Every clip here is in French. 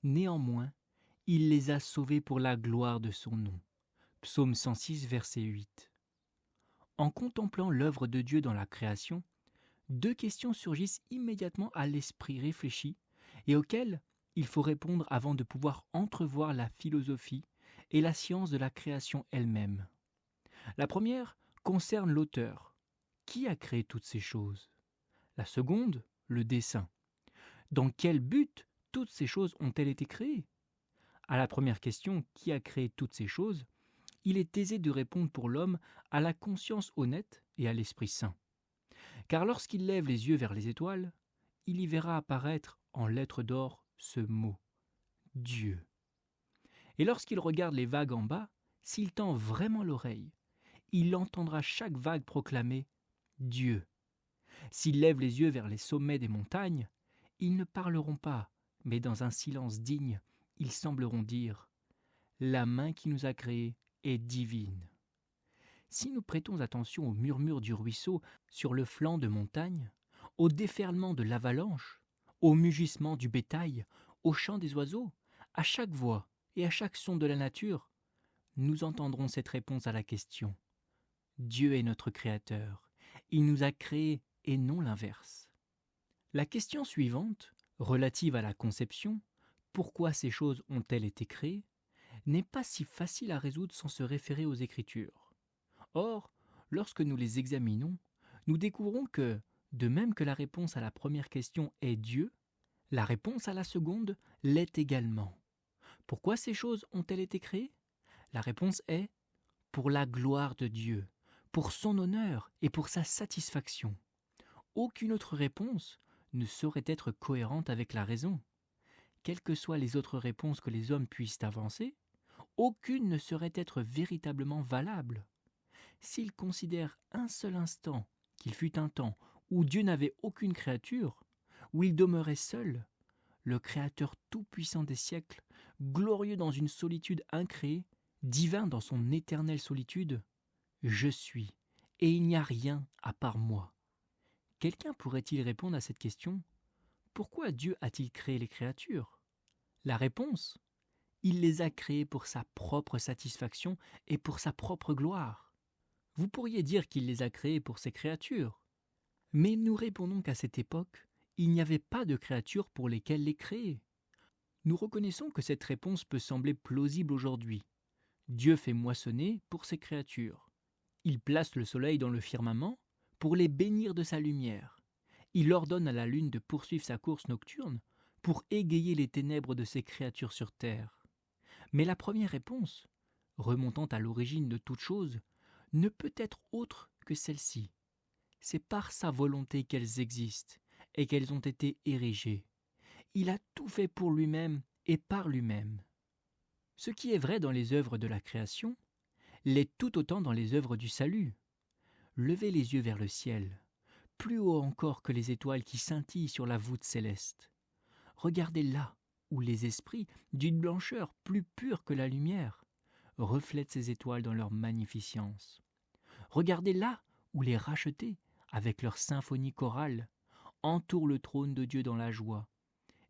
Néanmoins, il les a sauvés pour la gloire de son nom. Psaume 106, verset 8. En contemplant l'œuvre de Dieu dans la création, deux questions surgissent immédiatement à l'esprit réfléchi et auxquelles il faut répondre avant de pouvoir entrevoir la philosophie et la science de la création elle-même. La première concerne l'auteur. Qui a créé toutes ces choses ? La seconde, le dessein. Dans quel but toutes ces choses ont-elles été créées ? À la première question, qui a créé toutes ces choses ? Il est aisé de répondre pour l'homme à la conscience honnête et à l'esprit saint. Car lorsqu'il lève les yeux vers les étoiles, il y verra apparaître en lettres d'or ce mot « Dieu ». Et lorsqu'il regarde les vagues en bas, s'il tend vraiment l'oreille, il entendra chaque vague proclamer « Dieu ». S'il lève les yeux vers les sommets des montagnes, ils ne parleront pas, mais dans un silence digne, ils sembleront dire « La main qui nous a créés est divine ». Si nous prêtons attention au murmure du ruisseau sur le flanc de montagne, au déferlement de l'avalanche, au mugissement du bétail, au chant des oiseaux, à chaque voix et à chaque son de la nature, nous entendrons cette réponse à la question. Dieu est notre Créateur, il nous a créés et non l'inverse. La question suivante, relative à la conception, pourquoi ces choses ont-elles été créées, n'est pas si facile à résoudre sans se référer aux Écritures. Or, lorsque nous les examinons, nous découvrons que, de même que la réponse à la première question est Dieu, la réponse à la seconde l'est également. Pourquoi ces choses ont-elles été créées ? La réponse est pour la gloire de Dieu, pour son honneur et pour sa satisfaction. Aucune autre réponse ne saurait être cohérente avec la raison. Quelles que soient les autres réponses que les hommes puissent avancer, aucune ne saurait être véritablement valable. S'ils considèrent un seul instant qu'il fut un temps où Dieu n'avait aucune créature, où il demeurait seul, le Créateur tout-puissant des siècles, glorieux dans une solitude incréée, divin dans son éternelle solitude, je suis, et il n'y a rien à part moi. Quelqu'un pourrait-il répondre à cette question ? Pourquoi Dieu a-t-il créé les créatures ? La réponse ? Il les a créées pour sa propre satisfaction et pour sa propre gloire. Vous pourriez dire qu'il les a créées pour ses créatures. Mais nous répondons qu'à cette époque, il n'y avait pas de créatures pour lesquelles les créer. Nous reconnaissons que cette réponse peut sembler plausible aujourd'hui. Dieu fait moissonner pour ses créatures. Il place le soleil dans le firmament pour les bénir de sa lumière. Il ordonne à la lune de poursuivre sa course nocturne pour égayer les ténèbres de ses créatures sur terre. Mais la première réponse, remontant à l'origine de toute chose, ne peut être autre que celle-ci. C'est par sa volonté qu'elles existent et qu'elles ont été érigées. Il a tout fait pour lui-même et par lui-même. Ce qui est vrai dans les œuvres de la création l'est tout autant dans les œuvres du salut. Levez les yeux vers le ciel, plus haut encore que les étoiles qui scintillent sur la voûte céleste. Regardez là où les esprits, d'une blancheur plus pure que la lumière, reflètent ces étoiles dans leur magnificence. Regardez là où les rachetés, avec leur symphonie chorale, entourent le trône de Dieu dans la joie.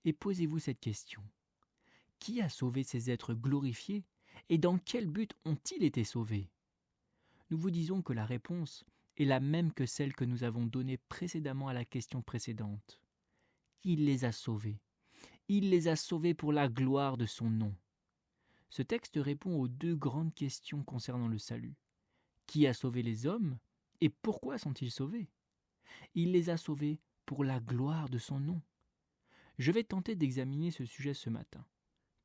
Et posez-vous cette question. Qui a sauvé ces êtres glorifiés et dans quel but ont-ils été sauvés ? Nous vous disons que la réponse est la même que celle que nous avons donnée précédemment à la question précédente. Il les a sauvés. Il les a sauvés pour la gloire de son nom. Ce texte répond aux deux grandes questions concernant le salut. Qui a sauvé les hommes et pourquoi sont-ils sauvés ? Il les a sauvés pour la gloire de son nom. Je vais tenter d'examiner ce sujet ce matin.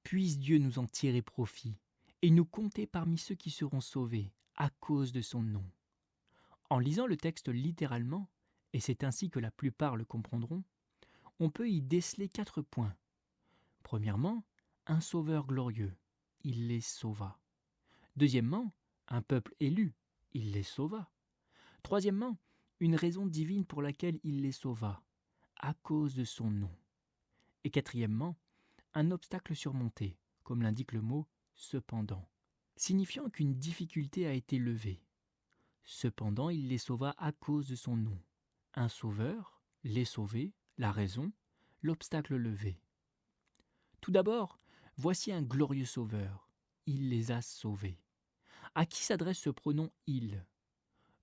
Puisse Dieu nous en tirer profit et nous compter parmi ceux qui seront sauvés à cause de son nom. En lisant le texte littéralement, et c'est ainsi que la plupart le comprendront, on peut y déceler 4 points. Premièrement, un sauveur glorieux, il les sauva. Deuxièmement, un peuple élu, il les sauva. Troisièmement, une raison divine pour laquelle il les sauva, à cause de son nom. Et quatrièmement, un obstacle surmonté, comme l'indique le mot « cependant », signifiant qu'une difficulté a été levée. Cependant, il les sauva à cause de son nom. Un sauveur, les sauver, la raison, l'obstacle levé. Tout d'abord, Voici un glorieux sauveur. Il les a sauvés. À qui s'adresse ce pronom « il » ?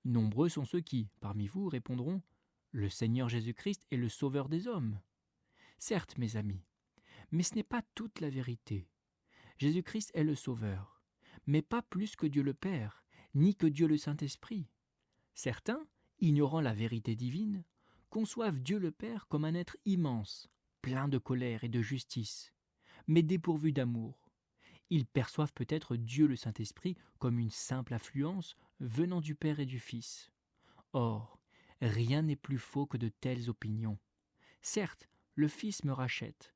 Nombreux sont ceux qui, parmi vous, répondront « Le Seigneur Jésus-Christ est le sauveur des hommes ». Certes, mes amis, mais ce n'est pas toute la vérité. Jésus-Christ est le sauveur, mais pas plus que Dieu le Père, ni que Dieu le Saint-Esprit. Certains, ignorant la vérité divine, conçoivent Dieu le Père comme un être immense, plein de colère et de justice, mais dépourvu d'amour. Ils perçoivent peut-être Dieu le Saint-Esprit comme une simple affluence venant du Père et du Fils. Or, rien n'est plus faux que de telles opinions. Certes, le Fils me rachète,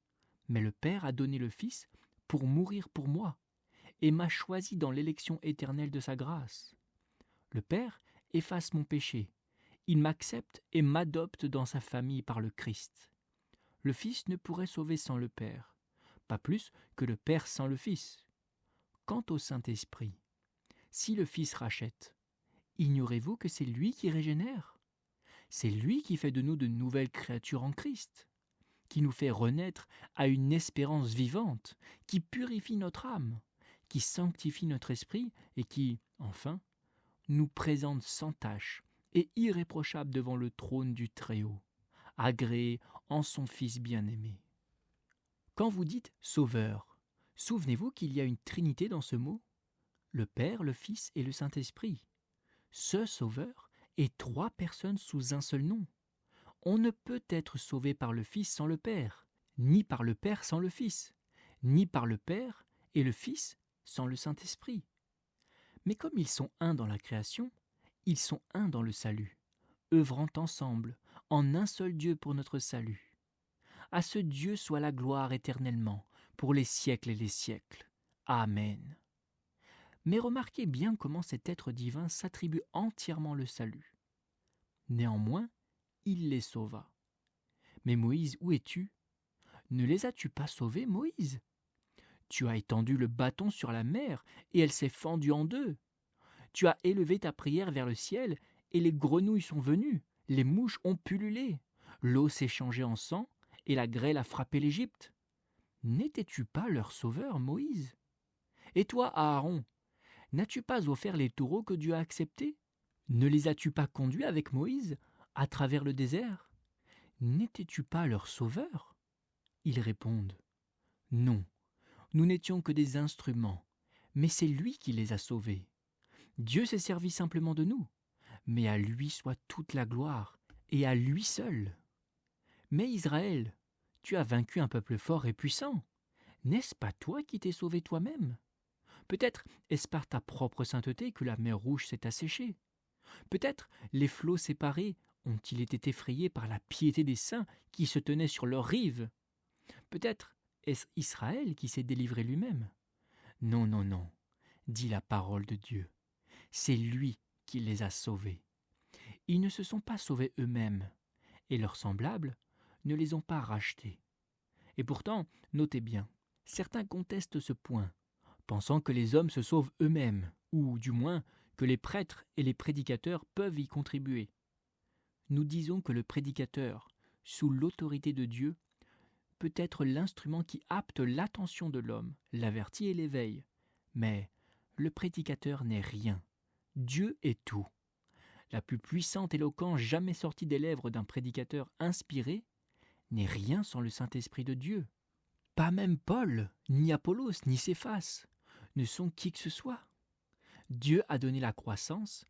mais le Père a donné le Fils pour mourir pour moi, et m'a choisi dans l'élection éternelle de sa grâce. Le Père efface mon péché, il m'accepte et m'adopte dans sa famille par le Christ. Le Fils ne pourrait sauver sans le Père, pas plus que le Père sans le Fils. Quant au Saint-Esprit, si le Fils rachète, ignorez-vous que c'est lui qui régénère ? C'est lui qui fait de nous de nouvelles créatures en Christ, qui nous fait renaître à une espérance vivante, qui purifie notre âme, qui sanctifie notre esprit et qui, enfin, nous présente sans tache et irréprochable devant le trône du Très-Haut, agréé en son Fils bien-aimé. Quand vous dites « Sauveur », souvenez-vous qu'il y a une trinité dans ce mot ? Le Père, le Fils et le Saint-Esprit. Ce Sauveur est 3 personnes sous un seul nom. On ne peut être sauvé par le Fils sans le Père, ni par le Père sans le Fils, ni par le Père et le Fils sans le Saint-Esprit. Mais comme ils sont un dans la création, ils sont un dans le salut, œuvrant ensemble, en un seul Dieu pour notre salut. À ce Dieu soit la gloire éternellement, pour les siècles et les siècles. Amen. Mais remarquez bien comment cet être divin s'attribue entièrement le salut. Néanmoins, il les sauva. Mais Moïse, où es-tu ? Ne les as-tu pas sauvés, Moïse ? Tu as étendu le bâton sur la mer, et elle s'est fendue en 2. Tu as élevé ta prière vers le ciel, et les grenouilles sont venues, les mouches ont pullulé, l'eau s'est changée en sang, et la grêle a frappé l'Égypte. N'étais-tu pas leur sauveur, Moïse ? Et toi, Aaron, n'as-tu pas offert les taureaux que Dieu a acceptés ? Ne les as-tu pas conduits avec Moïse à travers le désert ? N'étais-tu pas leur sauveur ? Ils répondent : Non, nous n'étions que des instruments, mais c'est lui qui les a sauvés. Dieu s'est servi simplement de nous, mais à lui soit toute la gloire, et à lui seul. Mais Israël, tu as vaincu un peuple fort et puissant. N'est-ce pas toi qui t'es sauvé toi-même ? Peut-être est-ce par ta propre sainteté que la mer Rouge s'est asséchée. Peut-être les flots séparés ont-ils été effrayés par la piété des saints qui se tenaient sur leurs rives. Peut-être est-ce Israël qui s'est délivré lui-même. Non, non, non, dit la parole de Dieu. C'est lui qui les a sauvés. Ils ne se sont pas sauvés eux-mêmes, et leurs semblables ne les ont pas rachetés. Et pourtant, notez bien, certains contestent ce point, pensant que les hommes se sauvent eux-mêmes, ou du moins que les prêtres et les prédicateurs peuvent y contribuer. Nous disons que le prédicateur, sous l'autorité de Dieu, peut être l'instrument qui apte l'attention de l'homme, l'avertit et l'éveille. Mais le prédicateur n'est rien. Dieu est tout. La plus puissante éloquence jamais sortie des lèvres d'un prédicateur inspiré n'est rien sans le Saint-Esprit de Dieu. Pas même Paul, ni Apollos, ni Céphas ne sont qui que ce soit. Dieu a donné la croissance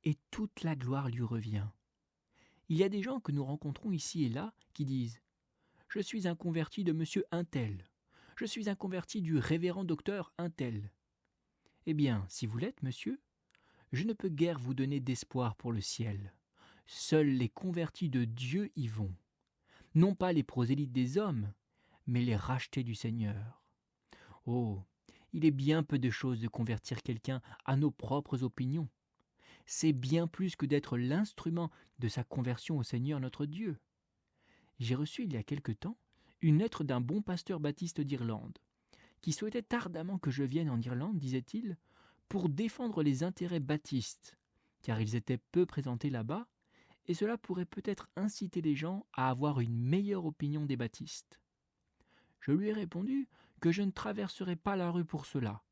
et toute la gloire lui revient. Il y a des gens que nous rencontrons ici et là qui disent « Je suis un converti de monsieur Untel. Je suis un converti du révérend docteur Untel. » Eh bien, si vous l'êtes, monsieur, je ne peux guère vous donner d'espoir pour le ciel. Seuls les convertis de Dieu y vont. Non pas les prosélytes des hommes, mais les rachetés du Seigneur. Oh, il est bien peu de choses de convertir quelqu'un à nos propres opinions. C'est bien plus que d'être l'instrument de sa conversion au Seigneur notre Dieu. J'ai reçu il y a quelque temps une lettre d'un bon pasteur baptiste d'Irlande, qui souhaitait ardemment que je vienne en Irlande, disait-il, pour défendre les intérêts baptistes, car ils étaient peu présentés là-bas, et cela pourrait peut-être inciter les gens à avoir une meilleure opinion des baptistes. Je lui ai répondu que je ne traverserai pas la rue pour cela,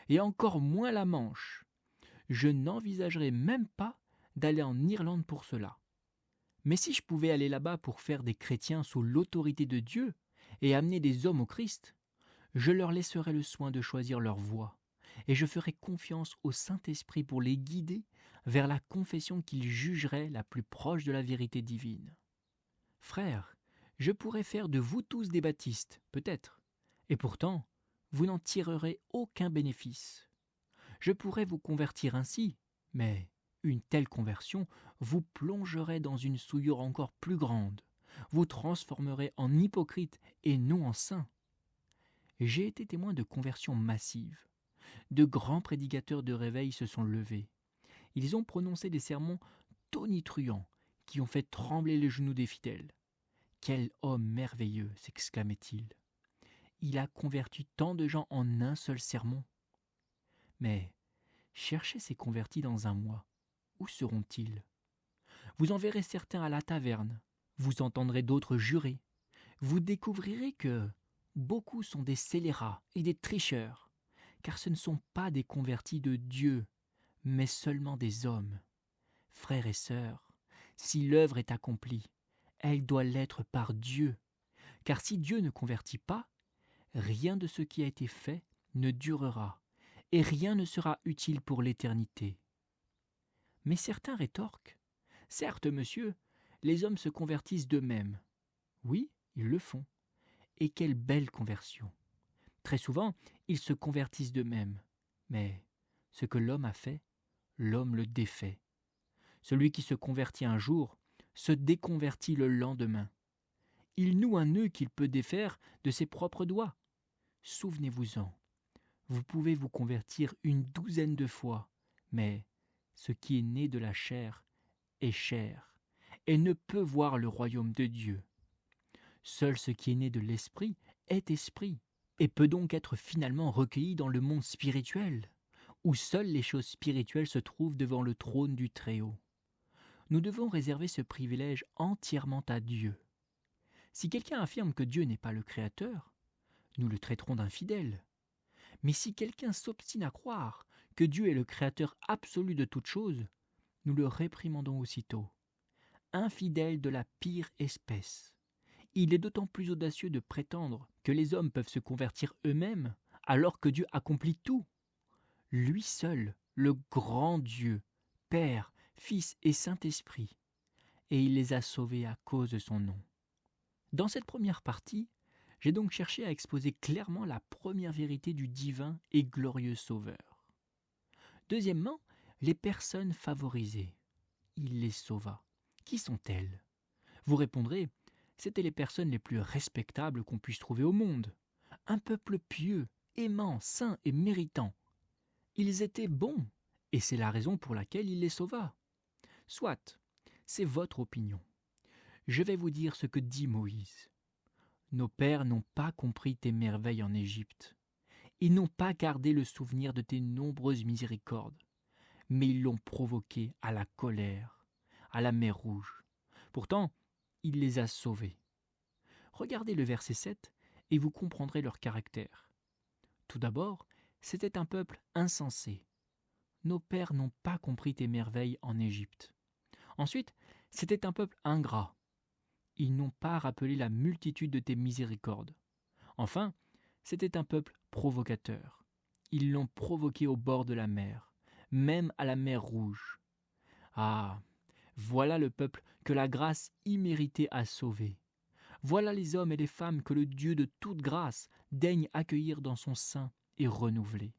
et encore moins la Manche. Je n'envisagerai même pas d'aller en Irlande pour cela. Mais si je pouvais aller là-bas pour faire des chrétiens sous l'autorité de Dieu et amener des hommes au Christ, je leur laisserai le soin de choisir leur voie, et je ferai confiance au Saint-Esprit pour les guider vers la confession qu'ils jugeraient la plus proche de la vérité divine. Frères, je pourrais faire de vous tous des baptistes, peut-être, et pourtant, vous n'en tirerez aucun bénéfice. Je pourrais vous convertir ainsi, mais une telle conversion vous plongerait dans une souillure encore plus grande, vous transformerait en hypocrite et non en saint. J'ai été témoin de conversions massives. De grands prédicateurs de réveil se sont levés. Ils ont prononcé des sermons tonitruants qui ont fait trembler les genoux des fidèles. « Quel homme merveilleux !» s'exclamait-il. Il a converti tant de gens en un seul sermon. Mais cherchez ces convertis dans un mois. Où seront-ils ? Vous en verrez certains à la taverne. Vous entendrez d'autres jurer. Vous découvrirez que beaucoup sont des scélérats et des tricheurs, car ce ne sont pas des convertis de Dieu, mais seulement des hommes. Frères et sœurs, si l'œuvre est accomplie, elle doit l'être par Dieu, car si Dieu ne convertit pas, rien de ce qui a été fait ne durera, et rien ne sera utile pour l'éternité. Mais certains rétorquent. Certes, monsieur, les hommes se convertissent d'eux-mêmes. Oui, ils le font. Et quelle belle conversion. Très souvent, ils se convertissent d'eux-mêmes. Mais ce que l'homme a fait, l'homme le défait. Celui qui se convertit un jour se déconvertit le lendemain. Il noue un nœud qu'il peut défaire de ses propres doigts. Souvenez-vous-en. Vous pouvez vous convertir une douzaine de fois, mais ce qui est né de la chair est chair, et ne peut voir le royaume de Dieu. Seul ce qui est né de l'esprit est esprit, et peut donc être finalement recueilli dans le monde spirituel, où seules les choses spirituelles se trouvent devant le trône du Très-Haut. Nous devons réserver ce privilège entièrement à Dieu. Si quelqu'un affirme que Dieu n'est pas le Créateur, nous le traiterons d'infidèle. Mais si quelqu'un s'obstine à croire que Dieu est le Créateur absolu de toutes choses, nous le réprimandons aussitôt. Infidèle de la pire espèce. Il est d'autant plus audacieux de prétendre que les hommes peuvent se convertir eux-mêmes alors que Dieu accomplit tout. Lui seul, le grand Dieu, Père, Fils et Saint-Esprit, et il les a sauvés à cause de son nom. Dans cette première partie, j'ai donc cherché à exposer clairement la première vérité du divin et glorieux Sauveur. Deuxièmement, les personnes favorisées. Il les sauva. Qui sont-elles ? Vous répondrez, c'étaient les personnes les plus respectables qu'on puisse trouver au monde. Un peuple pieux, aimant, saint et méritant. Ils étaient bons, et c'est la raison pour laquelle il les sauva. Soit, c'est votre opinion. Je vais vous dire ce que dit Moïse. Nos pères n'ont pas compris tes merveilles en Égypte. Ils n'ont pas gardé le souvenir de tes nombreuses miséricordes, mais ils l'ont provoqué à la colère, à la mer Rouge. Pourtant, il les a sauvés. Regardez le verset 7 et vous comprendrez leur caractère. Tout d'abord, c'était un peuple insensé. Nos pères n'ont pas compris tes merveilles en Égypte. Ensuite, c'était un peuple ingrat. Ils n'ont pas rappelé la multitude de tes miséricordes. Enfin, c'était un peuple provocateur. Ils l'ont provoqué au bord de la mer, même à la mer Rouge. Ah, voilà le peuple que la grâce imméritée a sauvé. Voilà les hommes et les femmes que le Dieu de toute grâce daigne accueillir dans son sein et renouveler.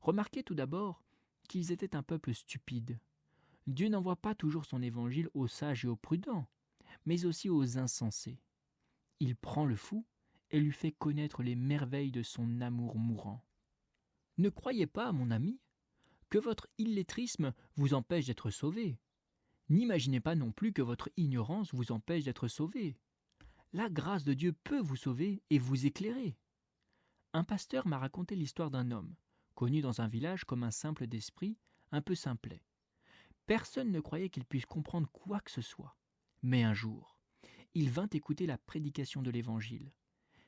Remarquez tout d'abord qu'ils étaient un peuple stupide. Dieu n'envoie pas toujours son évangile aux sages et aux prudents, mais aussi aux insensés. Il prend le fou et lui fait connaître les merveilles de son amour mourant. Ne croyez pas, mon ami, que votre illettrisme vous empêche d'être sauvé. N'imaginez pas non plus que votre ignorance vous empêche d'être sauvé. La grâce de Dieu peut vous sauver et vous éclairer. Un pasteur m'a raconté l'histoire d'un homme, connu dans un village comme un simple d'esprit, un peu simplet. Personne ne croyait qu'il puisse comprendre quoi que ce soit. Mais un jour, il vint écouter la prédication de l'Évangile.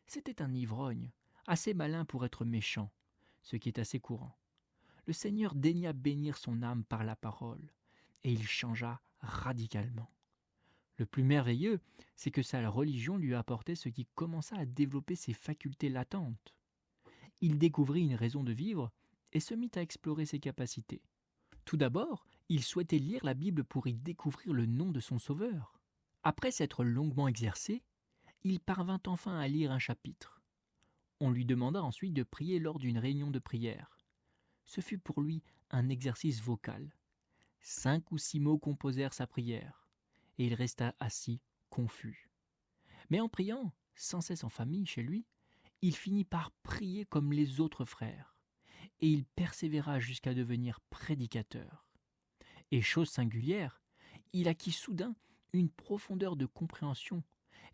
C'était un ivrogne, assez malin pour être méchant, ce qui est assez courant. Le Seigneur daigna bénir son âme par la parole, et il changea radicalement. Le plus merveilleux, c'est que sa religion lui apportait ce qui commença à développer ses facultés latentes. Il découvrit une raison de vivre et se mit à explorer ses capacités. Tout d'abord, il souhaitait lire la Bible pour y découvrir le nom de son Sauveur. Après s'être longuement exercé, il parvint enfin à lire un chapitre. On lui demanda ensuite de prier lors d'une réunion de prière. Ce fut pour lui un exercice vocal. 5 ou 6 mots composèrent sa prière, et il resta assis, confus. Mais en priant, sans cesse en famille chez lui, il finit par prier comme les autres frères, et il persévéra jusqu'à devenir prédicateur. Et chose singulière, il acquit soudain une profondeur de compréhension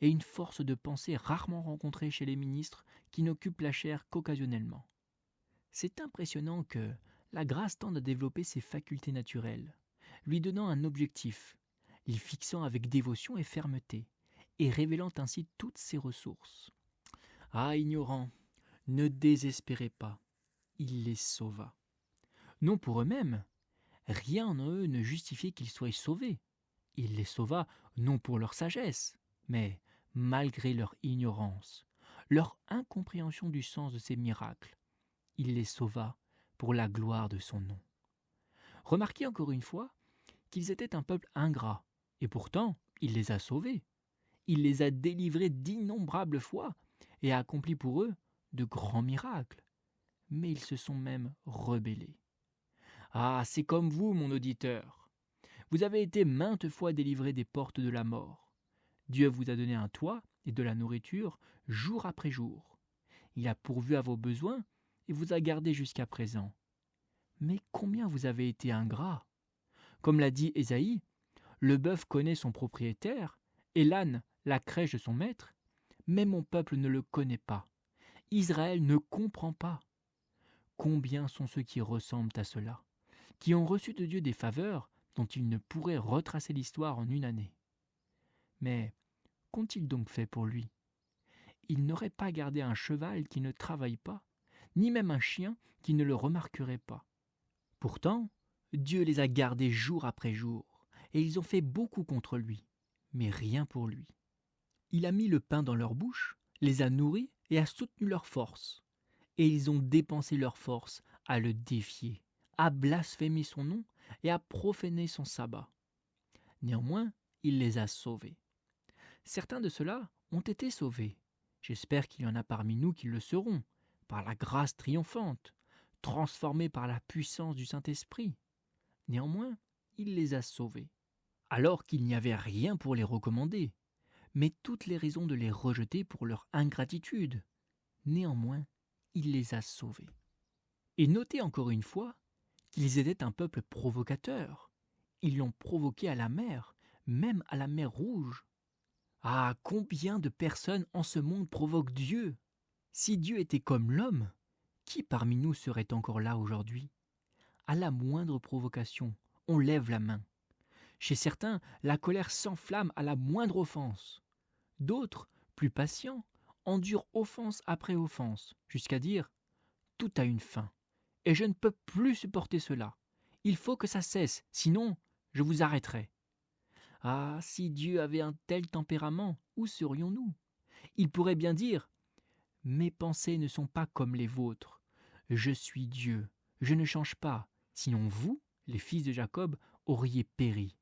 et une force de pensée rarement rencontrée chez les ministres qui n'occupent la chair qu'occasionnellement. C'est impressionnant que la grâce tende à développer ses facultés naturelles, lui donnant un objectif, l'y fixant avec dévotion et fermeté, et révélant ainsi toutes ses ressources. Ah, ignorants, ne désespérez pas, il les sauva. Non pour eux-mêmes, rien en eux ne justifiait qu'ils soient sauvés. Il les sauva non pour leur sagesse, mais malgré leur ignorance, leur incompréhension du sens de ces miracles. Il les sauva pour la gloire de son nom. Remarquez encore une fois qu'ils étaient un peuple ingrat, et pourtant il les a sauvés. Il les a délivrés d'innombrables fois et a accompli pour eux de grands miracles. Mais ils se sont même rebellés. Ah, c'est comme vous, mon auditeur. Vous avez été maintes fois délivré des portes de la mort. Dieu vous a donné un toit et de la nourriture jour après jour. Il a pourvu à vos besoins et vous a gardé jusqu'à présent. Mais combien vous avez été ingrat? Comme l'a dit Ésaïe, le bœuf connaît son propriétaire et l'âne la crèche de son maître, mais mon peuple ne le connaît pas. Israël ne comprend pas. Combien sont ceux qui ressemblent à cela, qui ont reçu de Dieu des faveurs dont ils ne pourraient retracer l'histoire en une année. Mais qu'ont-ils donc fait pour lui? Ils n'auraient pas gardé un cheval qui ne travaille pas, ni même un chien qui ne le remarquerait pas. Pourtant, Dieu les a gardés jour après jour, et ils ont fait beaucoup contre lui, mais rien pour lui. Il a mis le pain dans leur bouche, les a nourris et a soutenu leur force. Et ils ont dépensé leur force à le défier, à blasphémer son nom et à profaner son sabbat. Néanmoins, il les a sauvés. Certains de ceux-là ont été sauvés. J'espère qu'il y en a parmi nous qui le seront, par la grâce triomphante, transformés par la puissance du Saint-Esprit. Néanmoins, il les a sauvés, alors qu'il n'y avait rien pour les recommander, mais toutes les raisons de les rejeter pour leur ingratitude. Néanmoins, il les a sauvés. Et notez encore une fois qu'ils étaient un peuple provocateur. Ils l'ont provoqué à la mer, même à la mer Rouge. Ah, combien de personnes en ce monde provoquent Dieu? Si Dieu était comme l'homme, qui parmi nous serait encore là aujourd'hui? À la moindre provocation, on lève la main. Chez certains, la colère s'enflamme à la moindre offense. D'autres, plus patients, endurent offense après offense, jusqu'à dire « tout a une fin, et je ne peux plus supporter cela. Il faut que ça cesse, sinon je vous arrêterai. » Ah, si Dieu avait un tel tempérament, où serions-nous? Il pourrait bien dire « mes pensées ne sont pas comme les vôtres. Je suis Dieu, je ne change pas, sinon vous, les fils de Jacob, auriez péri. »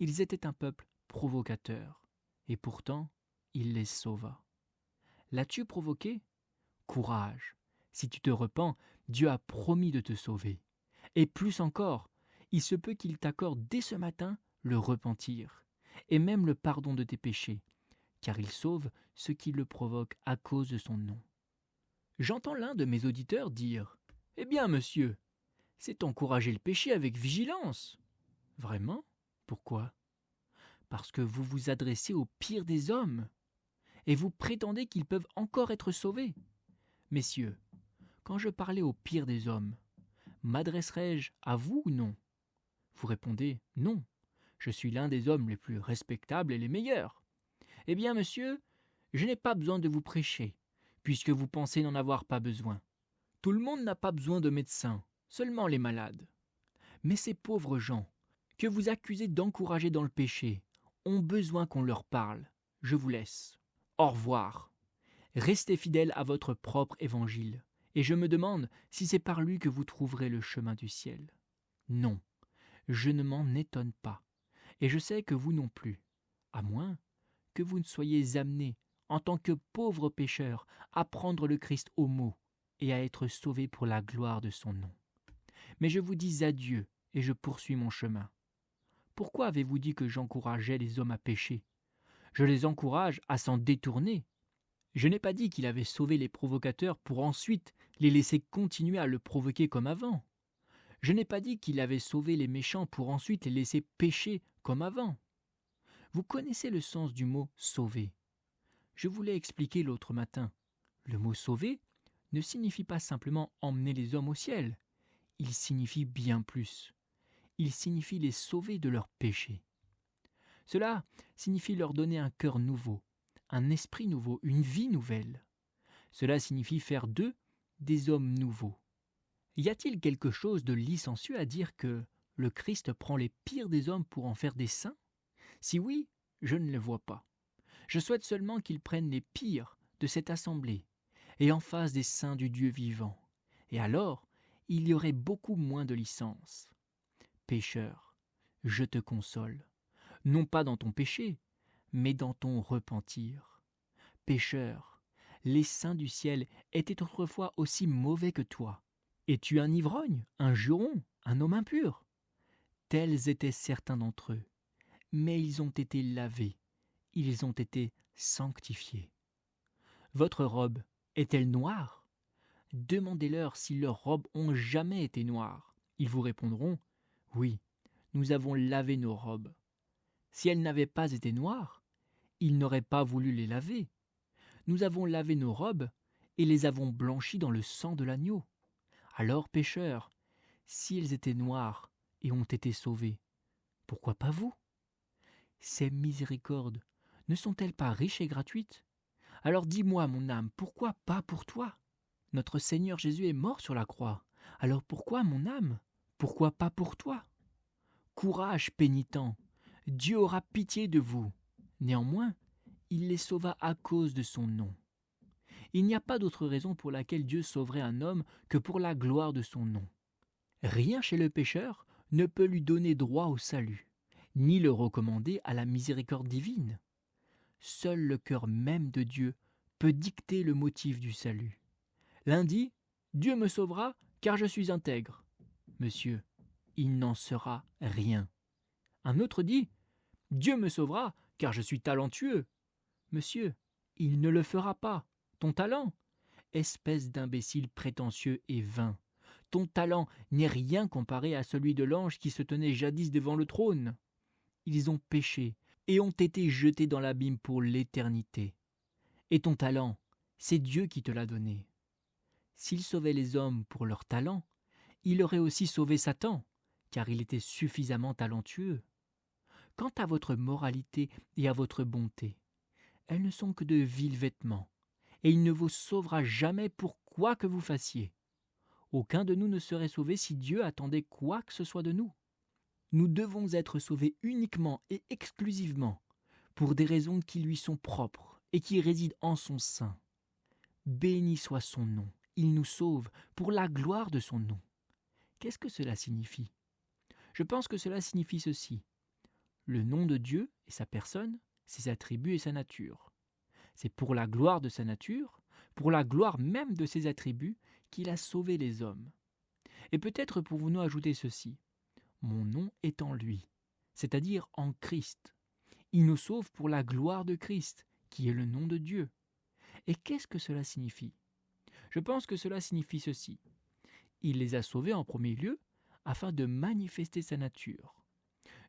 Ils étaient un peuple provocateur, et pourtant, il les sauva. L'as-tu provoqué? Courage. Si tu te repens, Dieu a promis de te sauver. Et plus encore, il se peut qu'il t'accorde dès ce matin le repentir, et même le pardon de tes péchés, car il sauve ceux qui le provoquent à cause de son nom. J'entends l'un de mes auditeurs dire « Eh bien, monsieur, c'est encourager le péché avec vigilance. » Vraiment? Pourquoi? Parce que vous vous adressez au pire des hommes, et vous prétendez qu'ils peuvent encore être sauvés. Messieurs, quand je parlais au pire des hommes, m'adresserais-je à vous ou non? Vous répondez « non, je suis l'un des hommes les plus respectables et les meilleurs. » Eh bien, monsieur, je n'ai pas besoin de vous prêcher, puisque vous pensez n'en avoir pas besoin. Tout le monde n'a pas besoin de médecin, seulement les malades. Mais ces pauvres gens, que vous accusez d'encourager dans le péché, ont besoin qu'on leur parle. Je vous laisse. Au revoir. Restez fidèles à votre propre évangile, et je me demande si c'est par lui que vous trouverez le chemin du ciel. Non, je ne m'en étonne pas, et je sais que vous non plus, à moins que vous ne soyez amenés, en tant que pauvres pécheurs, à prendre le Christ au mot et à être sauvés pour la gloire de son nom. Mais je vous dis adieu, et je poursuis mon chemin. Pourquoi avez-vous dit que j'encourageais les hommes à pécher ? Je les encourage à s'en détourner. Je n'ai pas dit qu'il avait sauvé les provocateurs pour ensuite les laisser continuer à le provoquer comme avant. Je n'ai pas dit qu'il avait sauvé les méchants pour ensuite les laisser pécher comme avant. Vous connaissez le sens du mot « sauver ». Je vous l'ai expliqué l'autre matin. Le mot « sauver » ne signifie pas simplement emmener les hommes au ciel. Il signifie bien plus. Il signifie les sauver de leurs péchés. Cela signifie leur donner un cœur nouveau, un esprit nouveau, une vie nouvelle. Cela signifie faire d'eux des hommes nouveaux. Y a-t-il quelque chose de licencieux à dire que le Christ prend les pires des hommes pour en faire des saints ? Si oui, je ne le vois pas. Je souhaite seulement qu'il prenne les pires de cette assemblée et en fasse des saints du Dieu vivant. Et alors, il y aurait beaucoup moins de licence. Pécheur, je te console, non pas dans ton péché, mais dans ton repentir. Pécheur, les saints du ciel étaient autrefois aussi mauvais que toi. Es-tu un ivrogne, un juron, un homme impur ? Tels étaient certains d'entre eux, mais ils ont été lavés, ils ont été sanctifiés. Votre robe est-elle noire ? Demandez-leur si leurs robes ont jamais été noires. Ils vous répondront « Oui, nous avons lavé nos robes ». Si elles n'avaient pas été noires, ils n'auraient pas voulu les laver. Nous avons lavé nos robes et les avons blanchies dans le sang de l'agneau. Alors, pécheurs, si elles étaient noires et ont été sauvées, pourquoi pas vous ? Ces miséricordes ne sont-elles pas riches et gratuites ? Alors dis-moi, mon âme, pourquoi pas pour toi ? Notre Seigneur Jésus est mort sur la croix. Alors pourquoi, mon âme ? Pourquoi pas pour toi ? Courage, pénitent, Dieu aura pitié de vous. Néanmoins, il les sauva à cause de son nom. Il n'y a pas d'autre raison pour laquelle Dieu sauverait un homme que pour la gloire de son nom. Rien chez le pécheur ne peut lui donner droit au salut, ni le recommander à la miséricorde divine. Seul le cœur même de Dieu peut dicter le motif du salut. L'un dit « Dieu me sauvera car je suis intègre ». Monsieur, il n'en sera rien. Un autre dit « Dieu me sauvera car je suis talentueux ». Monsieur, il ne le fera pas. Ton talent, espèce d'imbécile prétentieux et vain. Ton talent n'est rien comparé à celui de l'ange qui se tenait jadis devant le trône. Ils ont péché et ont été jetés dans l'abîme pour l'éternité. Et ton talent, c'est Dieu qui te l'a donné. S'il sauvait les hommes pour leur talent, il aurait aussi sauvé Satan, car il était suffisamment talentueux. Quant à votre moralité et à votre bonté, elles ne sont que de vils vêtements, et il ne vous sauvera jamais pour quoi que vous fassiez. Aucun de nous ne serait sauvé si Dieu attendait quoi que ce soit de nous. Nous devons être sauvés uniquement et exclusivement pour des raisons qui lui sont propres et qui résident en son sein. Béni soit son nom, il nous sauve pour la gloire de son nom. Qu'est-ce que cela signifie ? Je pense que cela signifie ceci. Le nom de Dieu et sa personne, ses attributs et sa nature. C'est pour la gloire de sa nature, pour la gloire même de ses attributs, qu'il a sauvé les hommes. Et peut-être pouvons-nous ajouter ceci. Mon nom est en lui, c'est-à-dire en Christ. Il nous sauve pour la gloire de Christ, qui est le nom de Dieu. Et qu'est-ce que cela signifie ? Je pense que cela signifie ceci. Il les a sauvés en premier lieu afin de manifester sa nature.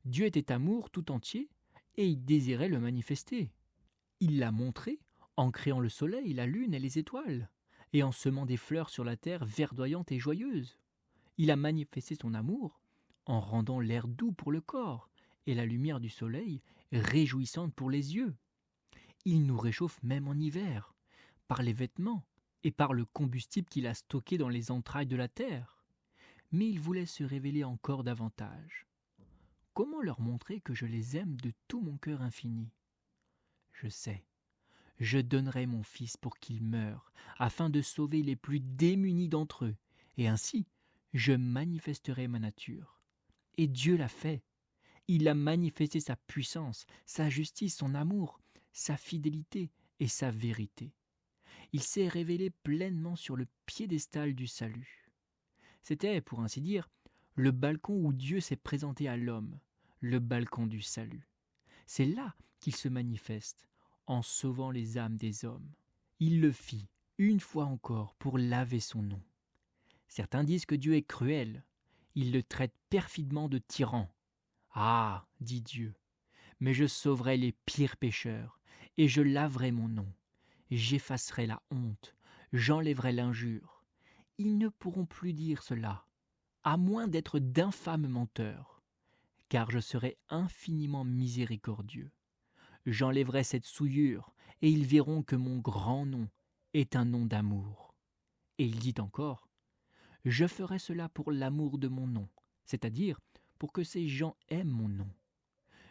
Dieu était amour tout entier et il désirait le manifester. Il l'a montré en créant le soleil, la lune et les étoiles, et en semant des fleurs sur la terre verdoyante et joyeuse. Il a manifesté son amour en rendant l'air doux pour le corps et la lumière du soleil réjouissante pour les yeux. Il nous réchauffe même en hiver, par les vêtements et par le combustible qu'il a stocké dans les entrailles de la terre. Mais il voulait se révéler encore davantage. Comment leur montrer que je les aime de tout mon cœur infini? Je sais, je donnerai mon Fils pour qu'il meure, afin de sauver les plus démunis d'entre eux, et ainsi je manifesterai ma nature. Et Dieu l'a fait. Il a manifesté sa puissance, sa justice, son amour, sa fidélité et sa vérité. Il s'est révélé pleinement sur le piédestal du salut. C'était, pour ainsi dire, le balcon où Dieu s'est présenté à l'homme, le balcon du salut. C'est là qu'il se manifeste, en sauvant les âmes des hommes. Il le fit, une fois encore, pour laver son nom. Certains disent que Dieu est cruel. Il le traite perfidement de tyran. Ah, dit Dieu, mais je sauverai les pires pécheurs, et je laverai mon nom. J'effacerai la honte, j'enlèverai l'injure. Ils ne pourront plus dire cela, à moins d'être d'infâmes menteurs, car je serai infiniment miséricordieux. J'enlèverai cette souillure, et ils verront que mon grand nom est un nom d'amour. Et il dit encore, je ferai cela pour l'amour de mon nom, c'est-à-dire pour que ces gens aiment mon nom.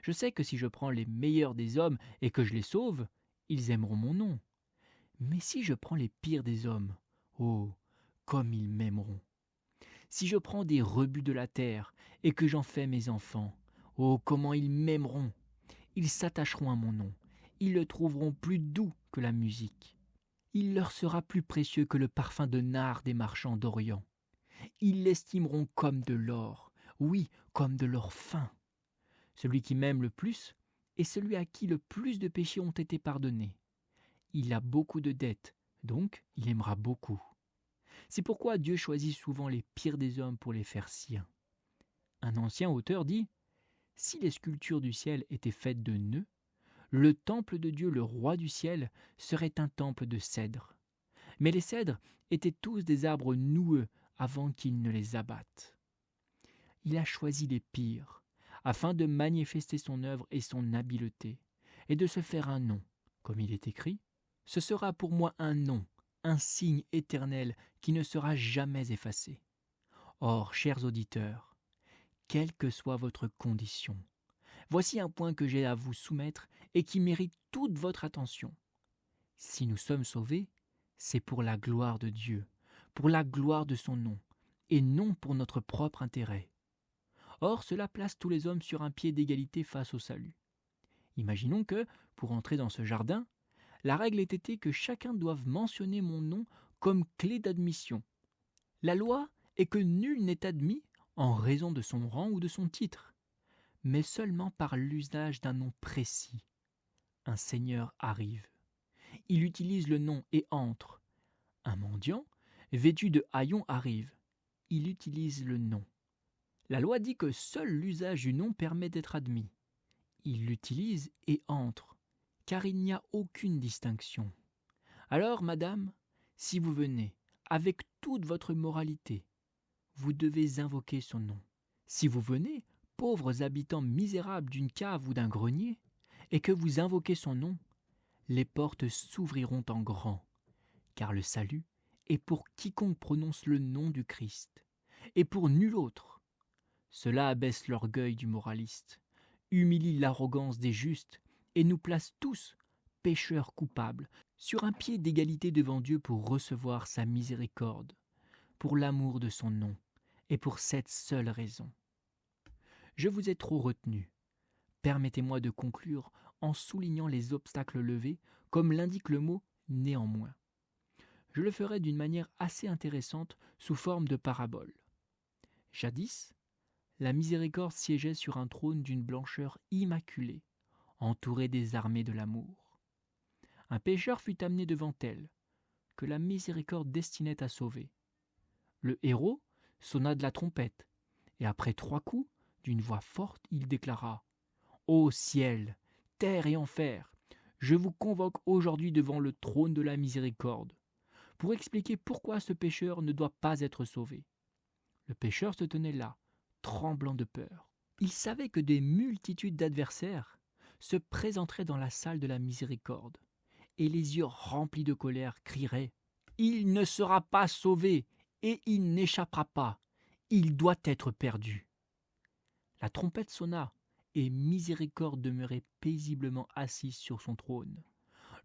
Je sais que si je prends les meilleurs des hommes et que je les sauve, ils aimeront mon nom. Mais si je prends les pires des hommes, oh, comme ils m'aimeront. Si je prends des rebuts de la terre et que j'en fais mes enfants, oh, comment ils m'aimeront. Ils s'attacheront à mon nom, ils le trouveront plus doux que la musique. Il leur sera plus précieux que le parfum de nard des marchands d'Orient. Ils l'estimeront comme de l'or, oui, comme de l'or fin. Celui qui m'aime le plus est celui à qui le plus de péchés ont été pardonnés. Il a beaucoup de dettes, donc il aimera beaucoup. C'est pourquoi Dieu choisit souvent les pires des hommes pour les faire siens. Un ancien auteur dit « Si les sculptures du ciel étaient faites de nœuds, le temple de Dieu, le roi du ciel, serait un temple de cèdres. Mais les cèdres étaient tous des arbres noueux avant qu'il ne les abatte. Il a choisi les pires, afin de manifester son œuvre et son habileté, et de se faire un nom, comme il est écrit. Ce sera pour moi un nom, un signe éternel qui ne sera jamais effacé. Or, chers auditeurs, quelle que soit votre condition, voici un point que j'ai à vous soumettre et qui mérite toute votre attention. Si nous sommes sauvés, c'est pour la gloire de Dieu, pour la gloire de son nom, et non pour notre propre intérêt. Or, cela place tous les hommes sur un pied d'égalité face au salut. Imaginons que, pour entrer dans ce jardin, la règle ait été que chacun doive mentionner mon nom comme clé d'admission. La loi est que nul n'est admis en raison de son rang ou de son titre, mais seulement par l'usage d'un nom précis. Un seigneur arrive. Il utilise le nom et entre. Un mendiant, vêtu de haillons, arrive. Il utilise le nom. La loi dit que seul l'usage du nom permet d'être admis. Il l'utilise et entre, car il n'y a aucune distinction. Alors, madame, si vous venez, avec toute votre moralité, vous devez invoquer son nom. Si vous venez, pauvres habitants misérables d'une cave ou d'un grenier, et que vous invoquez son nom, les portes s'ouvriront en grand, car le salut est pour quiconque prononce le nom du Christ, et pour nul autre. Cela abaisse l'orgueil du moraliste, humilie l'arrogance des justes, et nous place tous, pécheurs coupables, sur un pied d'égalité devant Dieu pour recevoir sa miséricorde, pour l'amour de son nom, et pour cette seule raison. Je vous ai trop retenu. Permettez-moi de conclure en soulignant les obstacles levés, comme l'indique le mot « néanmoins ». Je le ferai d'une manière assez intéressante sous forme de parabole. Jadis, la miséricorde siégeait sur un trône d'une blancheur immaculée, entourée des armées de l'amour. Un pécheur fut amené devant elle, que la miséricorde destinait à sauver. Le héros sonna de la trompette, et après 3 coups, d'une voix forte, il déclara « Ô ciel, terre et enfer, je vous convoque aujourd'hui devant le trône de la miséricorde, pour expliquer pourquoi ce pécheur ne doit pas être sauvé. » Le pécheur se tenait là, tremblant de peur. Il savait que des multitudes d'adversaires se présenteraient dans la salle de la miséricorde, et les yeux remplis de colère, crierait « Il ne sera pas sauvé et il n'échappera pas. Il doit être perdu. » La trompette sonna et Miséricorde demeurait paisiblement assise sur son trône.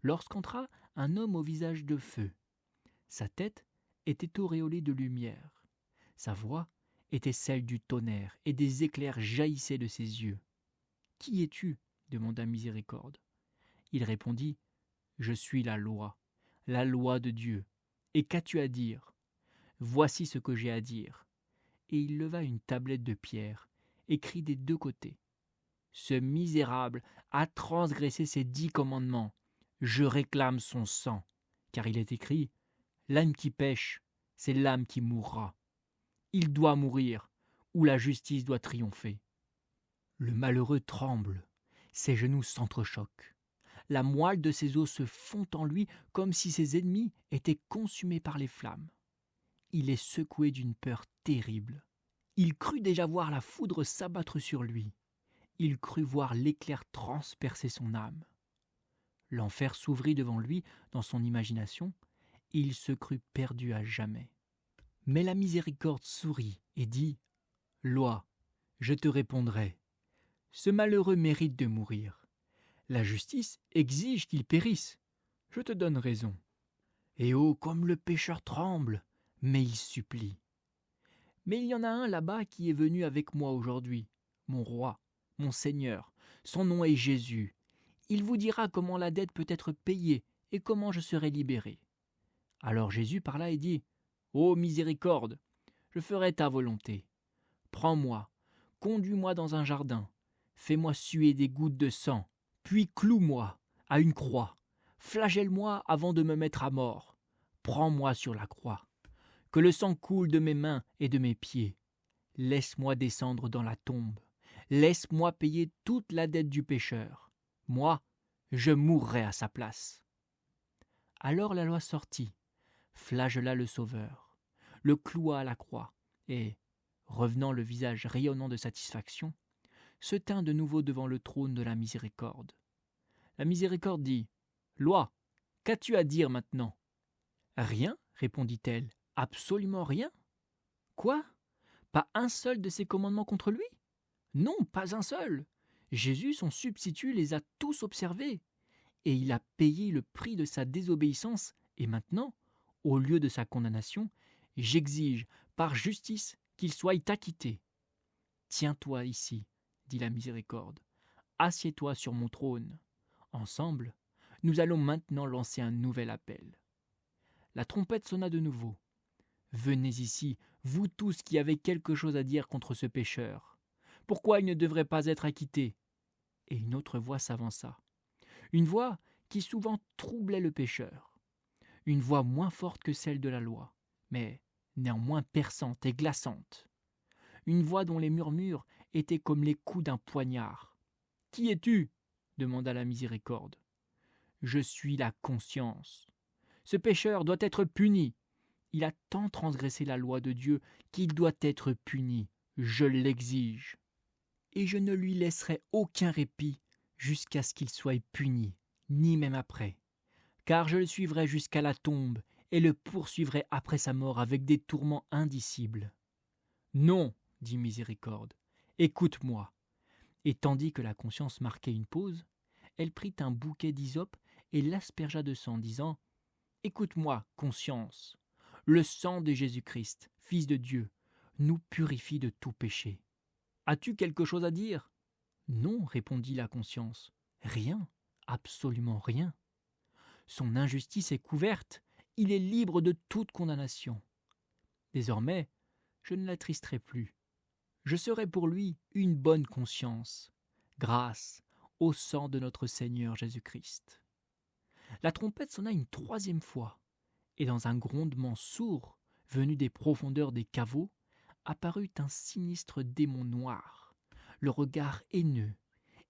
Lorsqu'entra un homme au visage de feu. Sa tête était auréolée de lumière. Sa voix était celle du tonnerre et des éclairs jaillissaient de ses yeux. « Qui es-tu » demanda Miséricorde. Il répondit « Je suis la loi de Dieu. Et qu'as-tu à dire ?» « Voici ce que j'ai à dire. » Et il leva une tablette de pierre, écrit des deux côtés. « Ce misérable a transgressé ses 10 commandements. Je réclame son sang. » Car il est écrit « L'âme qui pêche, c'est l'âme qui mourra. » Il doit mourir, ou la justice doit triompher. Le malheureux tremble, ses genoux s'entrechoquent. La moelle de ses os se fond en lui comme si ses ennemis étaient consumés par les flammes. Il est secoué d'une peur terrible. Il crut déjà voir la foudre s'abattre sur lui. Il crut voir l'éclair transpercer son âme. L'enfer s'ouvrit devant lui dans son imagination, et il se crut perdu à jamais. Mais la miséricorde sourit et dit « Loi, je te répondrai. Ce malheureux mérite de mourir. La justice exige qu'il périsse. Je te donne raison. Et oh, comme le pécheur tremble, mais il supplie. Mais il y en a un là-bas qui est venu avec moi aujourd'hui, mon roi, mon Seigneur. Son nom est Jésus. Il vous dira comment la dette peut être payée et comment je serai libéré. » Alors Jésus parla et dit « Ô miséricorde, je ferai ta volonté. Prends-moi, conduis-moi dans un jardin, fais-moi suer des gouttes de sang, puis cloue-moi à une croix, flagelle-moi avant de me mettre à mort. Prends-moi sur la croix. Que le sang coule de mes mains et de mes pieds. Laisse-moi descendre dans la tombe. Laisse-moi payer toute la dette du pécheur. Moi, je mourrai à sa place. » Alors la loi sortit, flagella le Sauveur, le cloua à la croix et, revenant le visage rayonnant de satisfaction, se tint de nouveau devant le trône de la miséricorde. La miséricorde dit « Loi, qu'as-tu à dire maintenant ?»« Rien, répondit-elle, absolument rien. »« Quoi ? Pas un seul de ses commandements contre lui ? » ?»« Non, pas un seul. Jésus, son substitut, les a tous observés. Et il a payé le prix de sa désobéissance, et maintenant, au lieu de sa condamnation, j'exige, par justice, qu'il soit acquitté. »« Tiens-toi ici, dit la miséricorde. Assieds-toi sur mon trône. Ensemble, nous allons maintenant lancer un nouvel appel. » La trompette sonna de nouveau. « Venez ici, vous tous qui avez quelque chose à dire contre ce pécheur. Pourquoi il ne devrait pas être acquitté ?» Et une autre voix s'avança. Une voix qui souvent troublait le pécheur. Une voix moins forte que celle de la loi, mais néanmoins perçante et glaçante. Une voix dont les murmures étaient comme les coups d'un poignard. « Qui es-tu » demanda la miséricorde. « Je suis la conscience. Ce pécheur doit être puni. Il a tant transgressé la loi de Dieu qu'il doit être puni. Je l'exige. Et je ne lui laisserai aucun répit jusqu'à ce qu'il soit puni, ni même après. Car je le suivrai jusqu'à la tombe et le poursuivrai après sa mort avec des tourments indicibles. »« Non, dit Miséricorde, écoute-moi. » Et tandis que la conscience marquait une pause, elle prit un bouquet d'hysope et l'aspergea de sang, disant « Écoute-moi, conscience. Le sang de Jésus-Christ, Fils de Dieu, nous purifie de tout péché. As-tu quelque chose à dire ?»« Non, répondit la conscience. Rien, absolument rien. Son injustice est couverte, il est libre de toute condamnation. Désormais, je ne l'attristerai plus. Je serai pour lui une bonne conscience, grâce au sang de notre Seigneur Jésus-Christ. » La trompette sonna une 3e fois, et dans un grondement sourd, venu des profondeurs des caveaux, apparut un sinistre démon noir, le regard haineux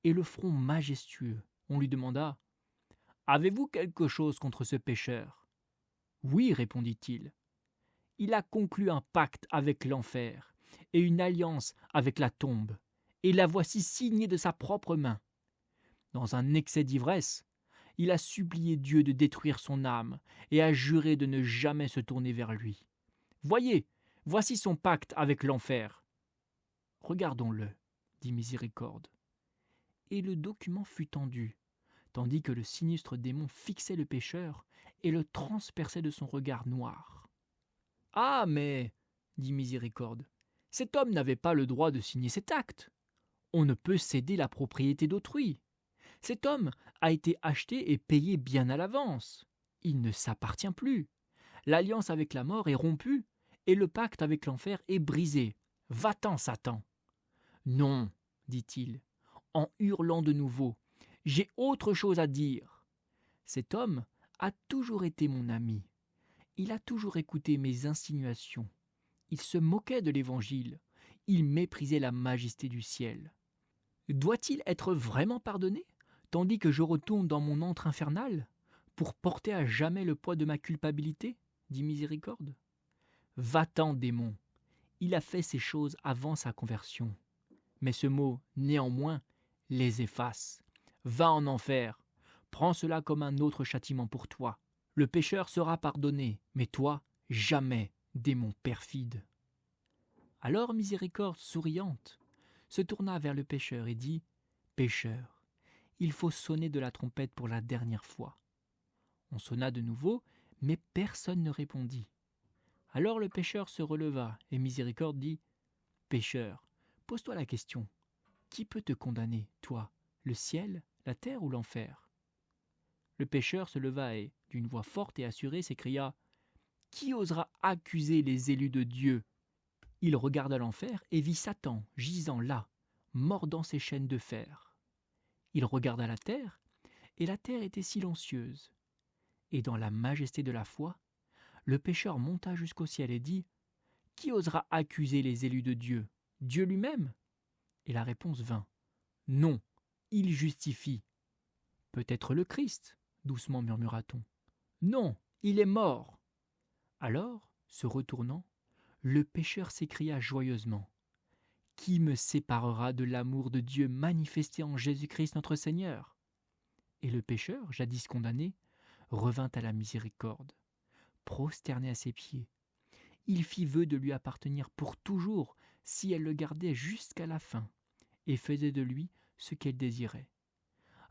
et le front majestueux. On lui demanda « Avez-vous quelque chose contre ce pécheur ?»« Oui, répondit-il. Il a conclu un pacte avec l'enfer et une alliance avec la tombe, et la voici signée de sa propre main. Dans un excès d'ivresse, Il a supplié Dieu de détruire son âme et a juré de ne jamais se tourner vers lui. Voyez, voici son pacte avec l'enfer. Regardons-le, dit Miséricorde. Et le document fut tendu, tandis que le sinistre démon fixait le pécheur et le transperçait de son regard noir. « Ah, mais, dit Miséricorde, cet homme n'avait pas le droit de signer cet acte. On ne peut céder la propriété d'autrui. Cet homme a été acheté et payé bien à l'avance. Il ne s'appartient plus. L'alliance avec la mort est rompue et le pacte avec l'enfer est brisé. Va-t'en, Satan !» « Non, dit-il, en hurlant de nouveau, j'ai autre chose à dire. Cet homme a toujours été mon ami. Il a toujours écouté mes insinuations. Il se moquait de l'Évangile. Il méprisait la majesté du ciel. Doit-il être vraiment pardonné, tandis que je retourne dans mon antre infernal, pour porter à jamais le poids de ma culpabilité, dit Miséricorde. Va-t'en, démon. Il a fait ces choses avant sa conversion. Mais ce mot « néanmoins » les efface. Va en enfer. Prends cela comme un autre châtiment pour toi. Le pécheur sera pardonné, mais toi, jamais, démon perfide. Alors Miséricorde, souriante, se tourna vers le pécheur et dit « Pécheur, il faut sonner de la trompette pour la dernière fois. » On sonna de nouveau, mais personne ne répondit. Alors le pécheur se releva et Miséricorde dit « Pécheur, pose-toi la question. Qui peut te condamner, toi, le ciel, la terre ou l'enfer ?» Le pécheur se leva et, d'une voix forte et assurée, s'écria « Qui osera accuser les élus de Dieu ?» Il regarda l'enfer et vit Satan gisant là, mordant ses chaînes de fer. Il regarda la terre, et la terre était silencieuse. Et dans la majesté de la foi, le pécheur monta jusqu'au ciel et dit « Qui osera accuser les élus de Dieu, Dieu lui-même ?» Et la réponse vint « Non, il justifie. »« Peut-être le Christ, doucement murmura-t-on. »« Non, il est mort. » Alors, se retournant, le pécheur s'écria joyeusement « Qui me séparera de l'amour de Dieu manifesté en Jésus-Christ notre Seigneur ?» Et le pécheur, jadis condamné, revint à la miséricorde, prosterné à ses pieds. Il fit vœu de lui appartenir pour toujours si elle le gardait jusqu'à la fin, et faisait de lui ce qu'elle désirait.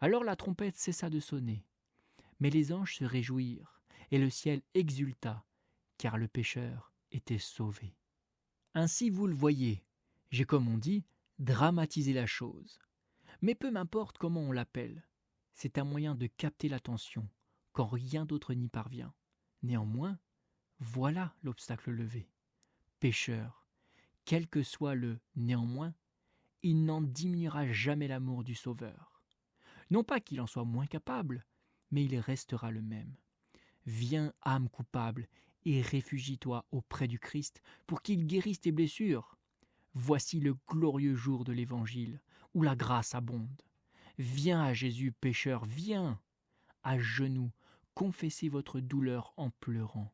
Alors la trompette cessa de sonner, mais les anges se réjouirent, et le ciel exulta, car le pécheur était sauvé. Ainsi vous le voyez, j'ai comme on dit, dramatisé la chose. Mais peu m'importe comment on l'appelle, c'est un moyen de capter l'attention, quand rien d'autre n'y parvient. Néanmoins, voilà l'obstacle levé. Pécheur, quel que soit le « néanmoins », il n'en diminuera jamais l'amour du Sauveur. Non pas qu'il en soit moins capable, mais il restera le même. Viens, âme coupable, et réfugie-toi auprès du Christ pour qu'il guérisse tes blessures. Voici le glorieux jour de l'Évangile, où la grâce abonde. Viens à Jésus, pécheur, viens. À genoux, confessez votre douleur en pleurant.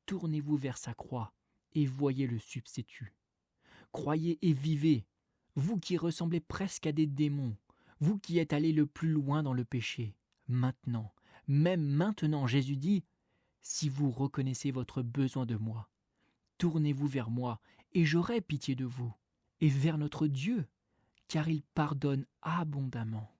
Tournez-vous vers sa croix et voyez le substitut. Croyez et vivez, vous qui ressemblez presque à des démons, vous qui êtes allés le plus loin dans le péché. Maintenant, même maintenant, Jésus dit « Si vous reconnaissez votre besoin de moi, tournez-vous vers moi et j'aurai pitié de vous, et vers notre Dieu, car il pardonne abondamment. »